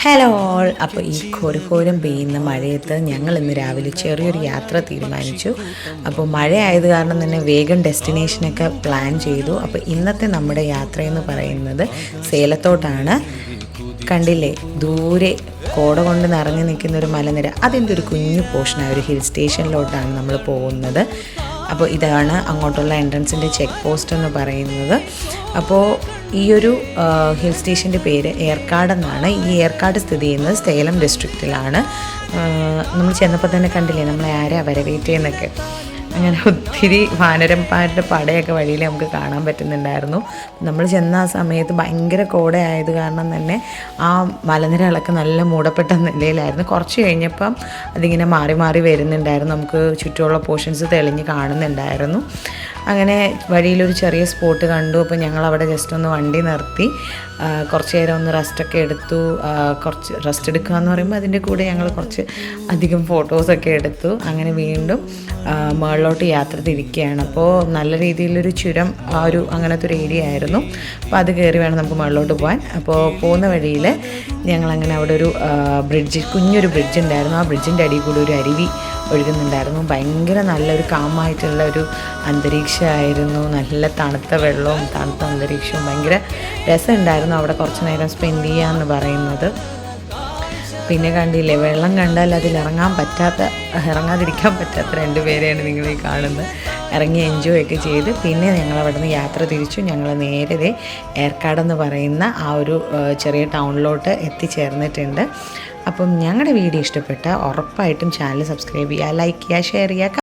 Hello all. അപ്പോൾ ഈ ഘോരം പെയ്യുന്ന മഴയത്ത് ഞങ്ങൾ ഇന്ന് രാവിലെ ചെറിയൊരു യാത്ര തീരുമാനിച്ചു. അപ്പോൾ മഴ ആയത് കാരണം തന്നെ വേഗം ഡെസ്റ്റിനേഷനൊക്കെ പ്ലാൻ ചെയ്തു. അപ്പോൾ ഇന്നത്തെ നമ്മുടെ യാത്രയെന്ന് പറയുന്നത് സേലത്തോട്ടാണ്. കണ്ടില്ലേ, ദൂരെ കോട കൊണ്ട് നിറഞ്ഞു നിൽക്കുന്ന ഒരു മലനിര, അതിൻ്റെ ഒരു കുഞ്ഞു പോർഷനായ ഒരു ഹിൽ സ്റ്റേഷനിലോട്ടാണ് നമ്മൾ പോകുന്നത്. അപ്പോൾ ഇതാണ് അങ്ങോട്ടുള്ള എൻട്രൻസിൻ്റെ ചെക്ക് പോസ്റ്റ് എന്ന് പറയുന്നത്. അപ്പോൾ ഈ ഒരു ഹിൽ സ്റ്റേഷൻ്റെ പേര് ഏർക്കാട് എന്നാണ്. ഈ ഏർക്കാട് സ്ഥിതി ചെയ്യുന്നത് സേലം ഡിസ്ട്രിക്റ്റിലാണ്. നമ്മൾ ചെന്നപ്പോൾ തന്നെ കണ്ടില്ലേ നമ്മളെ ആരാ വരവേറ്റേന്നൊക്കെ. അങ്ങനെ ഒത്തിരി വാനരന്മാരുടെ പടയൊക്കെ വഴിയിൽ നമുക്ക് കാണാൻ പറ്റുന്നുണ്ടായിരുന്നു. നമ്മൾ ചെന്ന ആ സമയത്ത് ഭയങ്കര കോടയായത് കാരണം തന്നെ ആ മലനിരകളൊക്കെ നല്ല മൂടപ്പെട്ട നിലയിലായിരുന്നു. കുറച്ച് കഴിഞ്ഞപ്പം അതിങ്ങനെ മാറി മാറി വരുന്നുണ്ടായിരുന്നു. നമുക്ക് ചുറ്റുമുള്ള പോർഷൻസ് തെളിഞ്ഞ് കാണുന്നുണ്ടായിരുന്നു. അങ്ങനെ വഴിയിലൊരു ചെറിയ സ്പോട്ട് കണ്ടു. അപ്പോൾ ഞങ്ങൾ അവിടെ ജസ്റ്റ് ഒന്ന് വണ്ടി നിർത്തി കുറച്ച് നേരം ഒന്ന് റെസ്റ്റൊക്കെ എടുത്തു. കുറച്ച് റെസ്റ്റ് എടുക്കുക എന്ന് പറയുമ്പോൾ അതിൻ്റെ കൂടെ ഞങ്ങൾ കുറച്ച് അധികം ഫോട്ടോസൊക്കെ എടുത്തു. അങ്ങനെ വീണ്ടും മുകളിലോട്ട് യാത്ര തിരിക്കുകയാണ്. അപ്പോൾ നല്ല രീതിയിലൊരു ചുരം അങ്ങനത്തെ ഒരു ഏരിയ ആയിരുന്നു. അപ്പോൾ അത് കയറി വേണം നമുക്ക് മുകളിലോട്ട് പോകാൻ. അപ്പോൾ പോകുന്ന വഴിയിൽ ഞങ്ങളങ്ങനെ അവിടെ ഒരു കുഞ്ഞൊരു ബ്രിഡ്ജ് ഉണ്ടായിരുന്നു. ആ ബ്രിഡ്ജിൻ്റെ അടിയിൽ കൂടി ഒരു അരുവി ഒഴുകുന്നുണ്ടായിരുന്നു. ഭയങ്കര നല്ലൊരു കാമായിട്ടുള്ള ഒരു അന്തരീക്ഷമായിരുന്നു. നല്ല തണുത്ത വെള്ളവും തണുത്ത അന്തരീക്ഷവും ഭയങ്കര രസമുണ്ടായിരുന്നു അവിടെ കുറച്ച് നേരം സ്പെൻഡ് ചെയ്യാമെന്ന് പറയുന്നത്. പിന്നെ കണ്ടില്ലേ, വെള്ളം കണ്ടാൽ അതിൽ ഇറങ്ങാതിരിക്കാൻ പറ്റാത്ത രണ്ടുപേരെയാണ് നിങ്ങൾ ഈ കാണുന്നത്. ഇറങ്ങി എൻജോയ് ഒക്കെ ചെയ്ത് പിന്നെ ഞങ്ങൾ അവിടെ നിന്ന് യാത്ര തിരിച്ചു. ഞങ്ങൾ നേരെ ഏർക്കാടെന്ന് പറയുന്ന ആ ഒരു ചെറിയ ടൗണിലോട്ട് എത്തിച്ചേർന്നിട്ടുണ്ട്. അപ്പം ഞങ്ങളുടെ വീഡിയോ ഇഷ്ടപ്പെട്ട ഉറപ്പായിട്ടും ചാനൽ സബ്സ്ക്രൈബ് ചെയ്യുക, ലൈക്ക് ചെയ്യുക, ഷെയർ ചെയ്യുക.